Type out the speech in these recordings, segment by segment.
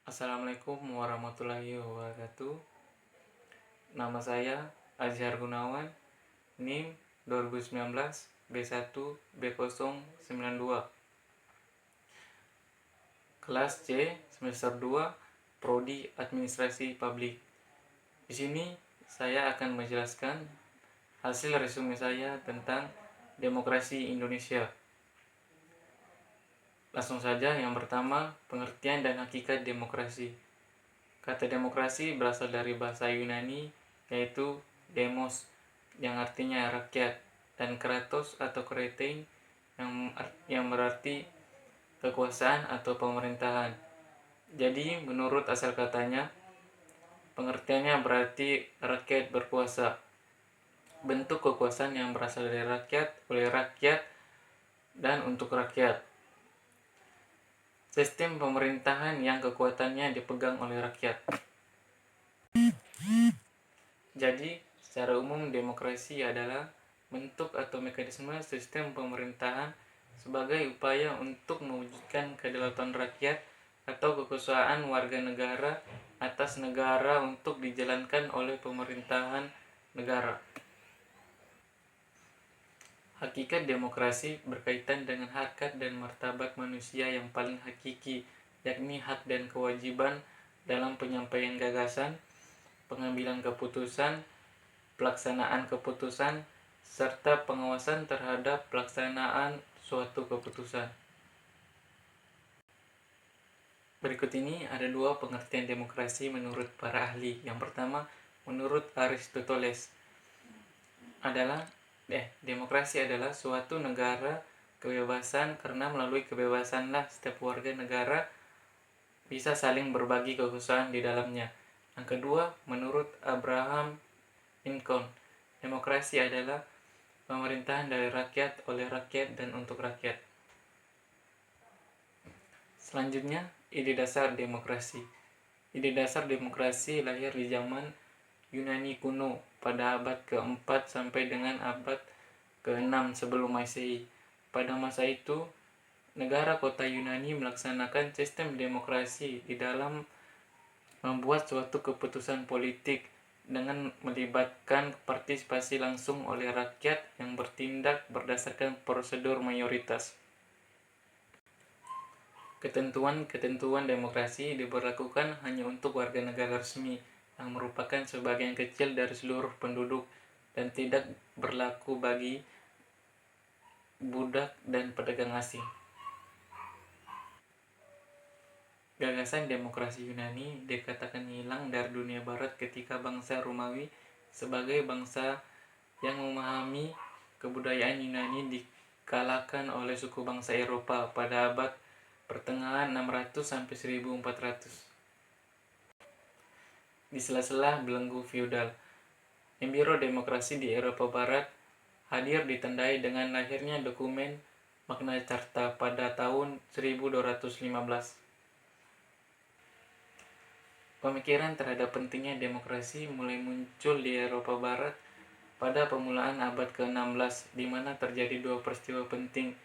Assalamualaikum warahmatullahi wabarakatuh. Nama saya Azhar Gunawan, NIM 2019 B1 B092, kelas C semester 2, Prodi Administrasi Publik. Di sini saya akan menjelaskan hasil resume saya tentang demokrasi Indonesia. Langsung saja, yang pertama, pengertian dan hakikat demokrasi. Kata demokrasi berasal dari bahasa Yunani, yaitu demos, yang artinya rakyat, dan kratos atau kretein, yang berarti kekuasaan atau pemerintahan. Jadi, menurut asal katanya, pengertiannya berarti rakyat berkuasa. Bentuk kekuasaan yang berasal dari rakyat, oleh rakyat, dan untuk rakyat. Sistem pemerintahan yang kekuatannya dipegang oleh rakyat. Jadi, secara umum demokrasi adalah bentuk atau mekanisme sistem pemerintahan sebagai upaya untuk mewujudkan kedaulatan rakyat atau kekuasaan warga negara atas negara untuk dijalankan oleh pemerintahan negara. Hakikat demokrasi berkaitan dengan harkat dan martabat manusia yang paling hakiki, yakni hak dan kewajiban dalam penyampaian gagasan, pengambilan keputusan, pelaksanaan keputusan, serta pengawasan terhadap pelaksanaan suatu keputusan. Berikut ini ada dua pengertian demokrasi menurut para ahli. Yang pertama, menurut Aristoteles, demokrasi adalah suatu negara kebebasan, karena melalui kebebasanlah setiap warga negara bisa saling berbagi kekuasaan di dalamnya. Yang kedua, menurut Abraham Lincoln, demokrasi adalah pemerintahan dari rakyat, oleh rakyat, dan untuk rakyat. Selanjutnya, ide dasar demokrasi. Ide dasar demokrasi lahir di zaman Yunani kuno pada abad ke-4 sampai dengan abad ke-6 sebelum Masehi. Pada masa itu, negara kota Yunani melaksanakan sistem demokrasi di dalam membuat suatu keputusan politik dengan melibatkan partisipasi langsung oleh rakyat yang bertindak berdasarkan prosedur mayoritas. Ketentuan-ketentuan demokrasi diberlakukan hanya untuk warga negara resmi, yang merupakan sebagian kecil dari seluruh penduduk, dan tidak berlaku bagi budak dan pedagang asing. Gagasan demokrasi Yunani dikatakan hilang dari dunia barat ketika bangsa Romawi sebagai bangsa yang memahami kebudayaan Yunani dikalahkan oleh suku bangsa Eropa pada abad pertengahan 600 sampai 1400. Di sela-sela belenggu feudal, embrio demokrasi di Eropa Barat hadir ditandai dengan lahirnya dokumen Magna Carta pada tahun 1215. Pemikiran terhadap pentingnya demokrasi mulai muncul di Eropa Barat pada permulaan abad ke-16, di mana terjadi dua peristiwa penting,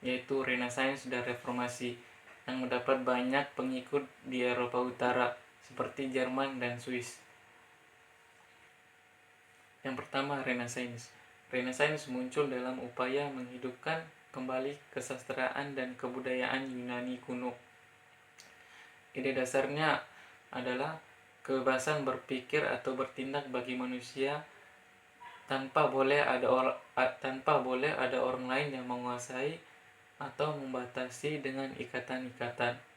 yaitu Renaissance dan Reformasi, yang mendapat banyak pengikut di Eropa Utara, seperti Jerman dan Swiss. Yang pertama, Renaissance. Renaissance muncul dalam upaya menghidupkan kembali kesastraan dan kebudayaan Yunani kuno. Ide dasarnya adalah kebebasan berpikir atau bertindak bagi manusia tanpa boleh ada orang lain yang menguasai atau membatasi dengan ikatan-ikatan.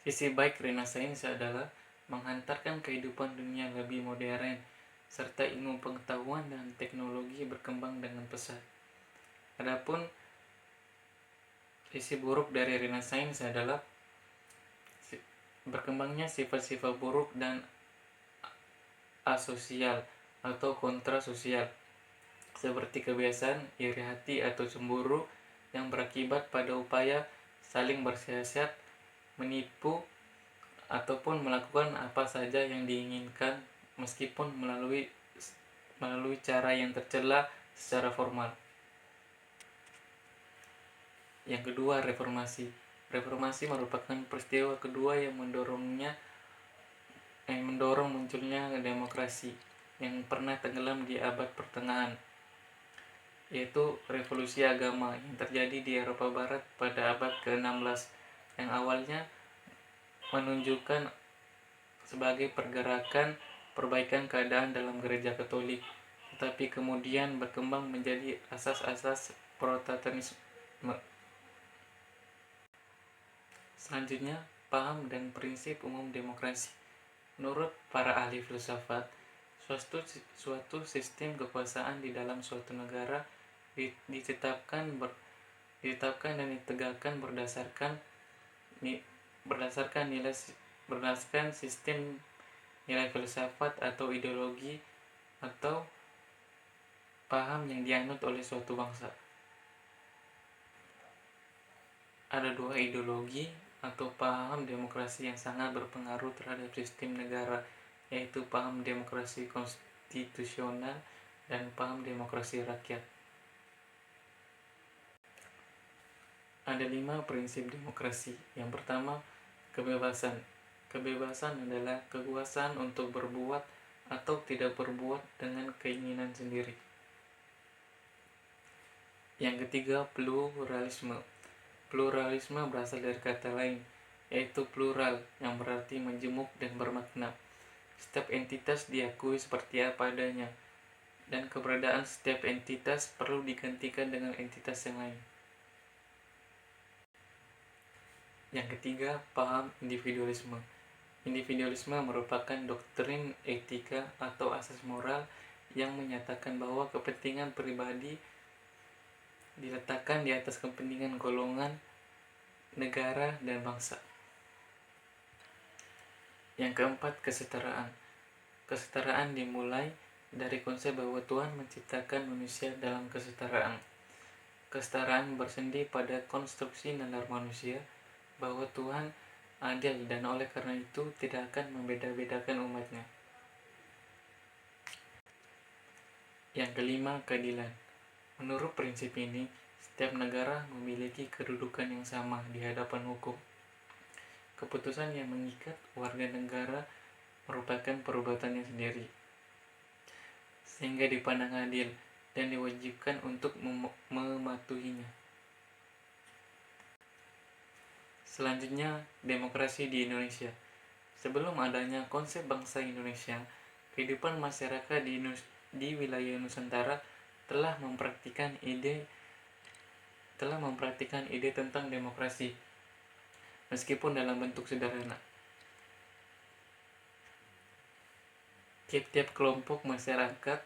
Sisi baik Renaissance adalah menghantarkan kehidupan dunia lebih modern, serta ilmu pengetahuan dan teknologi berkembang dengan pesat. Adapun sisi buruk dari Renaissance adalah berkembangnya sifat-sifat buruk dan asosial atau kontrasosial, seperti kebiasaan iri hati atau cemburu yang berakibat pada upaya saling bersiasat, menipu, ataupun melakukan apa saja yang diinginkan meskipun melalui cara yang tercela secara formal. Yang kedua, reformasi. Reformasi merupakan peristiwa kedua yang mendorong munculnya demokrasi yang pernah tenggelam di abad pertengahan, yaitu revolusi agama yang terjadi di Eropa Barat pada abad ke-16, yang awalnya menunjukkan sebagai pergerakan perbaikan keadaan dalam gereja Katolik, tetapi kemudian berkembang menjadi asas-asas Protestantisme. Selanjutnya, paham dan prinsip umum demokrasi. Menurut para ahli filsafat, suatu sistem kekuasaan di dalam suatu negara ditetapkan dan ditegakkan berdasarkan sistem nilai filsafat atau ideologi atau paham yang dianut oleh suatu bangsa. Ada dua ideologi atau paham demokrasi yang sangat berpengaruh terhadap sistem negara, yaitu paham demokrasi konstitusional dan paham demokrasi rakyat. Ada 5 prinsip demokrasi. Yang pertama, kebebasan. Kebebasan adalah kekuasaan untuk berbuat atau tidak berbuat dengan keinginan sendiri. Yang ketiga, pluralisme. Pluralisme berasal dari kata lain, yaitu plural, yang berarti menjemuk dan bermakna. Setiap entitas diakui seperti apa adanya, dan keberadaan setiap entitas perlu digantikan dengan entitas yang lain. Yang ketiga, paham individualisme. Individualisme merupakan doktrin etika atau asas moral yang menyatakan bahwa kepentingan pribadi diletakkan di atas kepentingan golongan, negara, dan bangsa. Yang keempat, kesetaraan. Kesetaraan dimulai dari konsep bahwa Tuhan menciptakan manusia dalam kesetaraan. Kesetaraan bersendi pada konstruksi nalar manusia, bahwa Tuhan adil dan oleh karena itu tidak akan membeda-bedakan umatnya. Yang kelima, keadilan. Menurut prinsip ini, setiap negara memiliki kedudukan yang sama di hadapan hukum. Keputusan yang mengikat warga negara merupakan perbuatannya sendiri, sehingga dipandang adil dan diwajibkan untuk mematuhinya. Selanjutnya, demokrasi di Indonesia. Sebelum adanya konsep bangsa Indonesia, kehidupan masyarakat di wilayah Nusantara telah mempraktikkan ide tentang demokrasi, meskipun dalam bentuk sederhana. Tiap-tiap kelompok masyarakat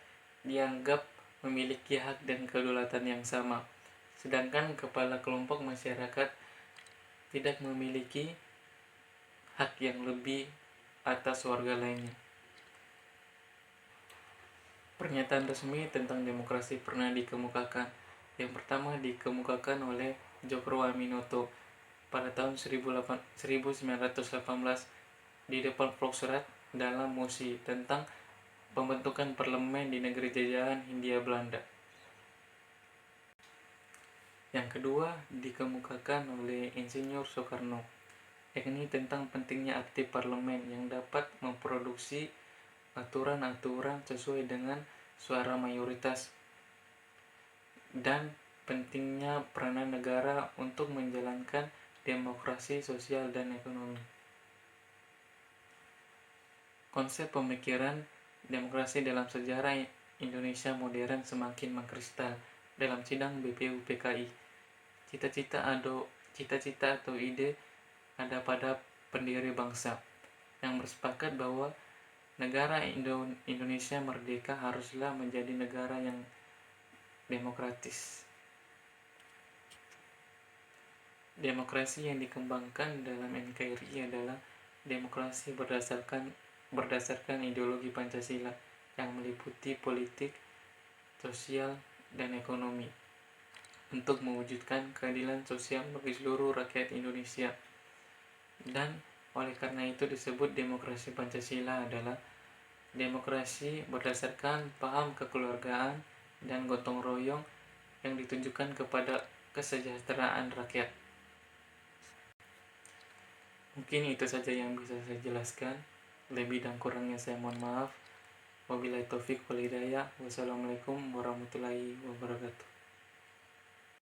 dianggap memiliki hak dan kedaulatan yang sama, sedangkan kepala kelompok masyarakat tidak memiliki hak yang lebih atas warga lainnya. Pernyataan resmi tentang demokrasi pernah dikemukakan. Yang pertama dikemukakan oleh Djoko Aminoto pada tahun 1918 di depan Volksraad dalam mosi tentang pembentukan parlemen di negeri jajahan Hindia Belanda. Yang kedua dikemukakan oleh Insinyur Soekarno, yakni tentang pentingnya aktif parlemen yang dapat memproduksi aturan-aturan sesuai dengan suara mayoritas, dan pentingnya peranan negara untuk menjalankan demokrasi sosial dan ekonomi. Konsep pemikiran demokrasi dalam sejarah Indonesia modern semakin mengkristal dalam sidang BPUPKI. Cita-cita atau ide ada pada pendiri bangsa yang bersepakat bahwa negara Indonesia merdeka haruslah menjadi negara yang demokratis. Demokrasi yang dikembangkan dalam NKRI adalah demokrasi berdasarkan ideologi Pancasila yang meliputi politik, sosial, dan ekonomi untuk mewujudkan keadilan sosial bagi seluruh rakyat Indonesia. Dan oleh karena itu disebut demokrasi Pancasila adalah demokrasi berdasarkan paham kekeluargaan dan gotong royong yang ditujukan kepada kesejahteraan rakyat. Mungkin itu saja yang bisa saya jelaskan. Lebih dan kurangnya saya mohon maaf. Wabillahi taufik wal hidayah. Wassalamualaikum warahmatullahi wabarakatuh.